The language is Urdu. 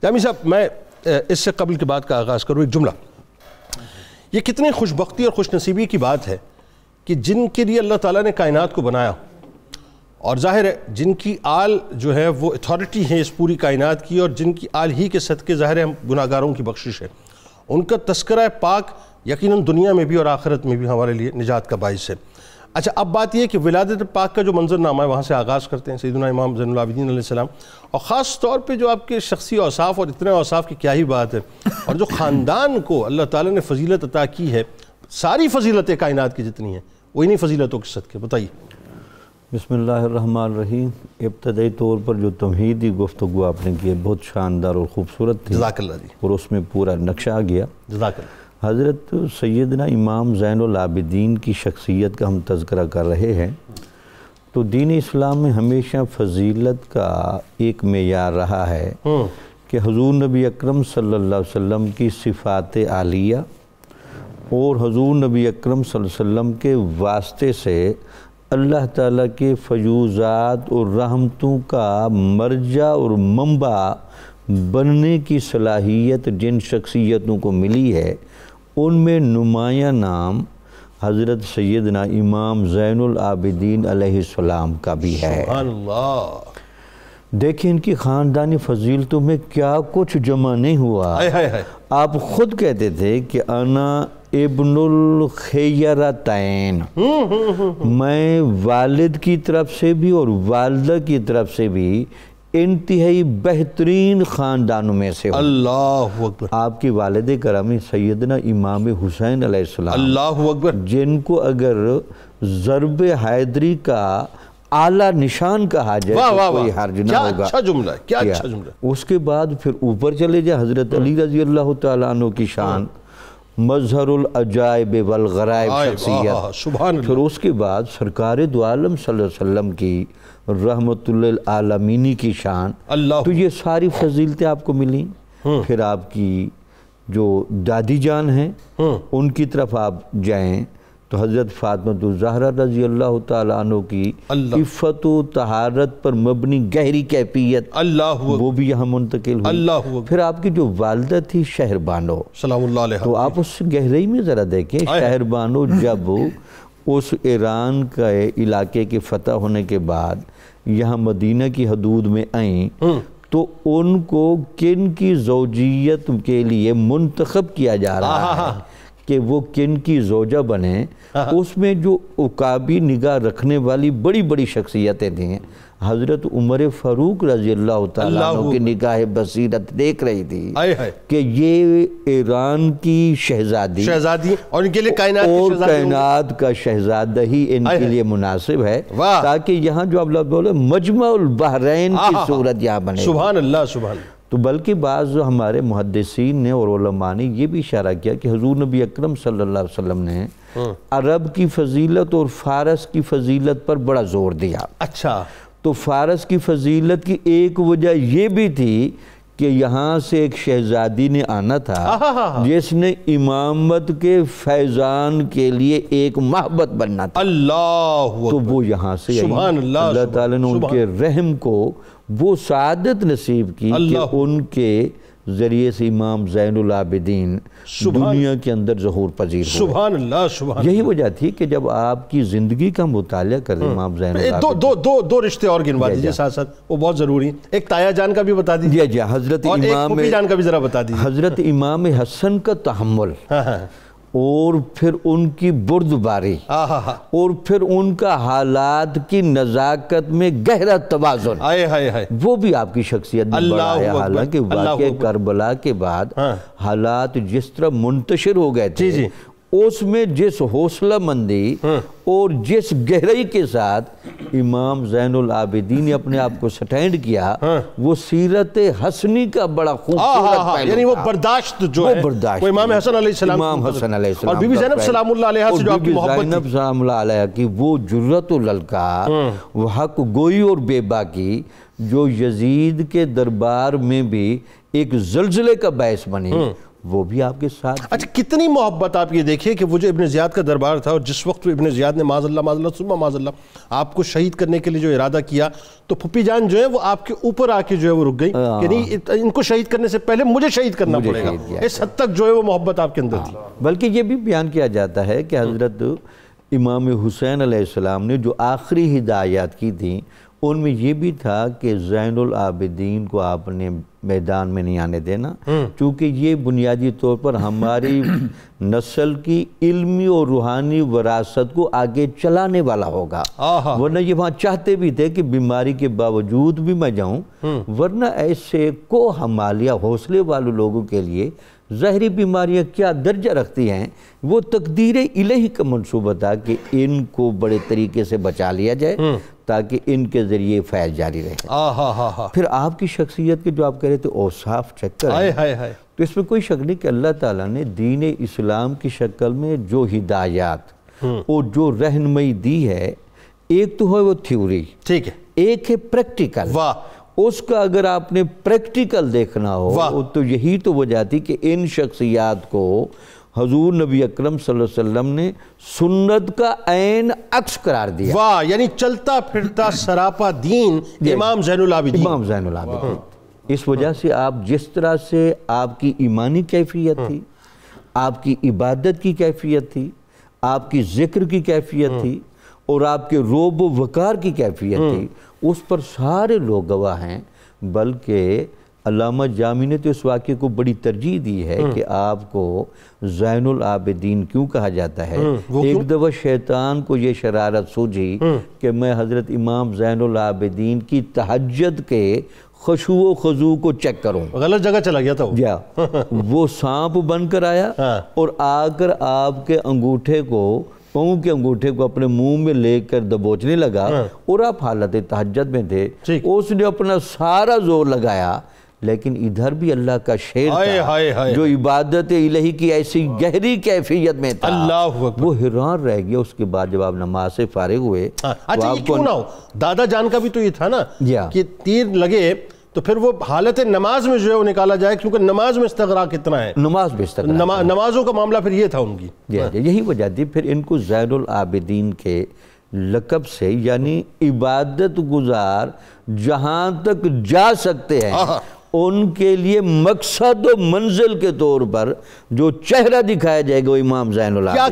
جامی صاحب، میں اس سے قبل کی بات کا آغاز کروں، ایک جملہ. یہ کتنی خوش بختی اور خوش نصیبی کی بات ہے کہ جن کے لیے اللہ تعالیٰ نے کائنات کو بنایا، اور ظاہر ہے جن کی آل جو ہے وہ اتھارٹی ہے اس پوری کائنات کی، اور جن کی آل ہی کے صدقے ظاہر ہے گناہگاروں کی بخشش ہے، ان کا تذکرہ پاک یقیناً دنیا میں بھی اور آخرت میں بھی ہمارے لیے نجات کا باعث ہے. اچھا، اب بات یہ ہے کہ ولادت پاک کا جو منظر نامہ ہے وہاں سے آغاز کرتے ہیں سیدنا امام زین العابدین علیہ السلام، اور خاص طور پہ جو آپ کے شخصی اوصاف، اور اتنے اوصاف کی کیا ہی بات ہے، اور جو خاندان کو اللہ تعالیٰ نے فضیلت عطا کی ہے، ساری فضیلتیں کائنات کی جتنی ہیں وہ انہی فضیلتوں کے صدقے. بتائیے. بسم اللہ الرحمن الرحیم. ابتدائی طور پر جو تمہیدی گفتگو آپ نے کی ہے بہت شاندار اور خوبصورت تھی. جزاک اللہ جی. اور اس میں پورا نقشہ آ گیا. جزاک اللہ. حضرت سیدنا امام زین العابدین کی شخصیت کا ہم تذکرہ کر رہے ہیں، تو دین اسلام میں ہمیشہ فضیلت کا ایک معیار رہا ہے کہ حضور نبی اکرم صلی اللہ علیہ وسلم کی صفات عالیہ اور حضور نبی اکرم صلی اللہ علیہ وسلم کے واسطے سے اللہ تعالیٰ کے فیوزات اور رحمتوں کا مرجع اور منبع بننے کی صلاحیت جن شخصیتوں کو ملی ہے، ان میں نمایاں نام حضرت سیدنا امام زین العابدین علیہ السلام کا بھی ہے. سبحان اللہ. دیکھیں ان کی خاندانی فضیلتوں میں کیا کچھ جمع نہیں ہوا. آپ خود کہتے تھے کہ انا ابن الخیرتین، میں والد کی طرف سے بھی اور والدہ کی طرف سے بھی انتہائی بہترین خاندانوں میں سے ہوں. اللہ اکبر. آپ کی والد کرام سیدنا امام حسین علیہ السلام، اللہ اکبر، جن کو اگر ضرب حیدری کا اعلیٰ نشان کہا جائے تو کوئی حرج نہ ہوگا. کیا اچھا جملہ ہے، کیا اچھا جملہ ہے. اس کے بعد پھر اوپر چلے جائے حضرت علی رضی اللہ تعالیٰ عنہ کی شان، مظہر العجائب والغرائب شخصیت. سبحان اللہ. پھر اس کے بعد سرکار دو عالم صلی اللہ علیہ وسلم کی رحمت للعالمینی کی شان. تو یہ ساری فضیلتیں آپ کو ملیں. پھر آپ کی جو دادی جان ہیں ان کی طرف آپ جائیں تو حضرت فاطمہ الزہرا رضی اللہ تعالیٰ عنہ کی عفت و طہارت پر مبنی گہری کیفیت، وہ بھی یہاں منتقل ہوئی. پھر آپ کی جو والدہ تھی شہر بانو سلام اللہ علیہ، تو آپ اس گہرائی میں ذرا دیکھیں. شہر بانو جب اس ایران کا علاقے کے فتح ہونے کے بعد یہاں مدینہ کی حدود میں آئیں تو ان کو کن کی زوجیت کے لیے منتخب کیا جا رہا ہے کہ وہ کن کی زوجہ بنیں. اس میں جو عقابی نگاہ رکھنے والی بڑی بڑی شخصیتیں تھیں، حضرت عمر فاروق رضی اللہ تعالیٰ عنہ کی نگاہ بصیرت دیکھ رہی تھی کہ یہ ایران کی شہزادی اور ان کے لیے کائنات کا شہزادہ ہی ان کے لیے مناسب ہے، تاکہ یہاں جو آپ بولے مجمع البحرین کی صورت یہاں بنے. سبحان اللہ. سبحان اللہ. تو بلکہ بعض ہمارے محدثین نے اور علماء نے یہ بھی اشارہ کیا کہ حضور نبی اکرم صلی اللہ علیہ وسلم نے عرب کی فضیلت اور فارس کی فضیلت پر بڑا زور دیا. اچھا. تو فارس کی فضیلت کی ایک وجہ یہ بھی تھی کہ یہاں سے ایک شہزادی نے آنا تھا جس نے امامت کے فیضان کے لیے ایک محبت بننا تھا. اللہ. تو وہ یہاں سے سبحان اللہ. اللہ تعالیٰ نے ان کے رحم کو وہ سعادت نصیب کی کہ ان کے ذریعے سے امام زین العابدین دنیا کے اندر ظہور پذیر ہوئے. سبحان اللہ. سبحان. یہی وجہ تھی کہ جب آپ کی زندگی کا مطالعہ کریں امام زین العابدین، دو رشتے اور گنوا دیجئے ساتھ ساتھ، وہ بہت ضروری ہیں. ایک تایا جان کا بھی بتا دیجئے جی حضرت اور ایک امام پھوپھی جان کا بھی ذرا بتا دیجئے. حضرت امام حسن کا تحمل اور پھر ان کی بردباری اور پھر ان کا حالات کی نزاکت میں گہرا توازن، وہ بھی آپ کی شخصیت میں بڑا ہے. حالانکہ واقعہ کربلا کے بعد حالات جس طرح منتشر ہو گئے تھے، اس میں جس حوصلہ مندی اور جس گہرائی کے ساتھ امام زین العابدین نے اپنے آپ کو سٹینڈ کیا، وہ سیرت حسنی کا بڑا خوبصورت پہلو، یعنی وہ برداشت جو ہے وہ امام حسن علیہ السلام، امام حسن علیہ السلام اور بی بی زینب سلام اللہ علیہ سے جو آپ کی محبت تھی، زینب سلام اللہ علیہ کی وہ جرأت الالقاء، وہ حق گوئی اور بے باکی جو یزید کے دربار میں بھی ایک زلزلے کا باعث بنی، وہ بھی آپ کے ساتھ. اچھا کتنی محبت آپ یہ دیکھیں کہ وہ جو ابن زیاد کا دربار تھا اور جس وقت ابن زیاد نے معاذ اللہ ثم معاذ اللہ آپ کو شہید کرنے کے لیے جو ارادہ کیا تو پھپھی جان جو ہے وہ آپ کے اوپر آ کے جو ہے وہ رک گئی کہ نہیں ان کو شہید کرنے سے پہلے مجھے شہید کرنا پڑے گا. اس حد تک جو ہے وہ محبت آپ کے اندر تھی. بلکہ یہ بھی بیان کیا جاتا ہے کہ حضرت امام حسین علیہ السلام نے جو آخری ہدایات کی تھیں ان میں یہ بھی تھا کہ زین العابدین کو آپ نے میدان میں نہیں آنے دینا چونکہ یہ بنیادی طور پر ہماری نسل کی علمی اور روحانی وراثت کو آگے چلانے والا ہوگا. ورنہ یہ وہاں چاہتے بھی تھے کہ بیماری کے باوجود بھی میں جاؤں ورنہ ایسے کو حمالیہ حوصلے والے لوگوں کے لیے ظاہری بیماریاں کیا درجہ رکھتی ہیں. وہ تقدیر الہی کا منصوبہ تھا کہ ان کو بڑے طریقے سے بچا لیا جائے تاکہ ان کے ذریعے فیض جاری رہے. پھر آپ کی شخصیت کے جو آپ کہہ رہے تھے اوصاف چیک کریں تو اس میں کوئی شک نہیں کہ اللہ تعالیٰ نے دین اسلام کی شکل میں جو ہدایات اور جو رہنمائی دی ہے ایک تو ہے وہ تھیوری ٹھیک ہے ایک ہے پریکٹیکل. اس کا اگر آپ نے پریکٹیکل دیکھنا ہو تو یہی تو وجہ تھی کہ ان شخصیات کو حضور نبی اکرم صلی اللہ علیہ وسلم نے سنت کا عین عکس قرار دیا. واہ یعنی چلتا پھرتا سراپا دین امام زین العابدین. امام زین العابدین. اس وجہ سے آپ جس طرح سے آپ کی ایمانی کیفیت تھی آپ کی عبادت کی کیفیت تھی آپ کی ذکر کی کیفیت تھی اور آپ کے روب و وقار کی کیفیت تھی اس پر سارے لوگ گواہ ہیں. بلکہ علامہ جامی نے تو اس واقعے کو بڑی ترجیح دی ہے کہ آپ کو زین العابدین کیوں کہا جاتا ہے. ایک دفعہ شیطان کو یہ شرارت سوجھی کہ میں حضرت امام زین العابدین کی تہجد کے خشوع و خضوع کو چیک کروں. غلط جگہ چلا گیا تھا وہ سانپ بن کر آیا اور آ کر آپ کے انگوٹھے کو پاؤں کے انگوٹھے کو اپنے منہ میں لے کر دبوچنے لگا اور آپ حالت تہجد میں تھے. اس نے اپنا سارا زور لگایا لیکن ادھر بھی اللہ کا شیر تھا جو عبادت الہی کی ایسی گہری کیفیت میں تھا وہ حیران رہ گیا. اس کے بعد جب آپ نماز سے فارغ ہوئے اچھا یہ کیوں نہ ہو دادا جان کا بھی تو یہ تھا نا کہ تیر لگے تو پھر وہ حالت نماز میں جو ہے وہ نکالا جائے کیونکہ نماز میں استغراق کتنا ہے. نماز میں استغراق نمازوں کا معاملہ پھر یہ تھا ان کی. یہی وجہ تھی پھر ان کو زین العابدین کے لقب سے یعنی عبادت گزار جہاں تک جا سکتے ہیں ان کے لیے مقصد و منزل کے طور پر جو چہرہ دکھایا جائے گا وہ امام زین العابدین.